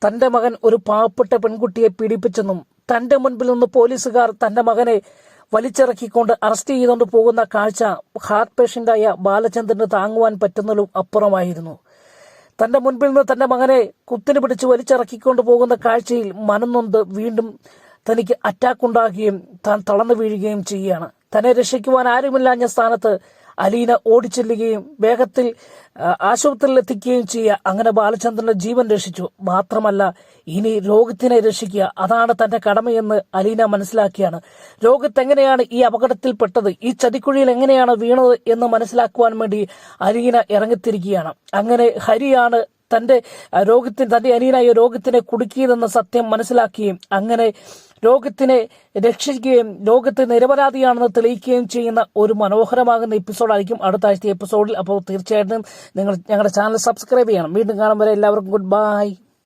തന്റെ മകൻ ഒരു പാവപ്പെട്ട പെൺകുട്ടിയെ പീഡിപ്പിച്ചെന്നും തന്റെ മുൻപിൽ നിന്ന് പോലീസുകാർ തന്റെ മകനെ വലിച്ചിറക്കിക്കൊണ്ട് അറസ്റ്റ് ചെയ്തുകൊണ്ട് പോകുന്ന കാഴ്ച ഹാർട്ട് പേഷ്യന്റായ ബാലചന്ദ്രന് താങ്ങുവാൻ പറ്റുന്നതിലും അപ്പുറമായിരുന്നു. തന്റെ മുൻപിൽ നിന്ന് തന്റെ മകനെ കുത്തിനു പിടിച്ച് വലിച്ചിറക്കിക്കൊണ്ട് പോകുന്ന കാഴ്ചയിൽ മനംനൊന്ത് വീണ്ടും തനിക്ക് അറ്റാക്ക് ഉണ്ടാകുകയും താൻ തളർന്നു വീഴുകയും ചെയ്യുകയാണ്. തന്നെ രക്ഷിക്കുവാൻ ആരുമില്ലാഞ്ഞ സ്ഥാനത്ത് അലീന ഓടിച്ചെല്ലുകയും വേഗത്തിൽ ആശുപത്രിയിൽ എത്തിക്കുകയും ചെയ്യുക. അങ്ങനെ ബാലചന്ദ്രന്റെ ജീവൻ രക്ഷിച്ചു. മാത്രമല്ല, ഇനി രോഗത്തിനെ രക്ഷിക്കുക, അതാണ് തന്റെ കടമയെന്ന് അലീന മനസ്സിലാക്കിയാണ്. രോഗത്ത് എങ്ങനെയാണ് ഈ അപകടത്തിൽപ്പെട്ടത്, ഈ ചതിക്കുഴിയിൽ എങ്ങനെയാണ് വീണത് എന്ന് മനസ്സിലാക്കുവാൻ വേണ്ടി അലീന ഇറങ്ങിത്തിരിക്കുകയാണ്. അങ്ങനെ ഹരിയാണ് തന്റെ അനിയനായ രോഗത്തിനെ കുടുക്കിയതെന്ന സത്യം മനസ്സിലാക്കുകയും അങ്ങനെ രോഗത്തിനെ രക്ഷിക്കുകയും രോഗത്തെ നിരപരാധിയാണെന്ന് തെളിയിക്കുകയും ചെയ്യുന്ന ഒരു മനോഹരമാകുന്ന എപ്പിസോഡായിരിക്കും അടുത്ത ആഴ്ചത്തെ എപ്പിസോഡിൽ. അപ്പോൾ തീർച്ചയായിട്ടും നിങ്ങൾ ഞങ്ങളുടെ ചാനൽ സബ്സ്ക്രൈബ് ചെയ്യണം. വീണ്ടും കാണും വരെ എല്ലാവർക്കും ഗുഡ് ബൈ.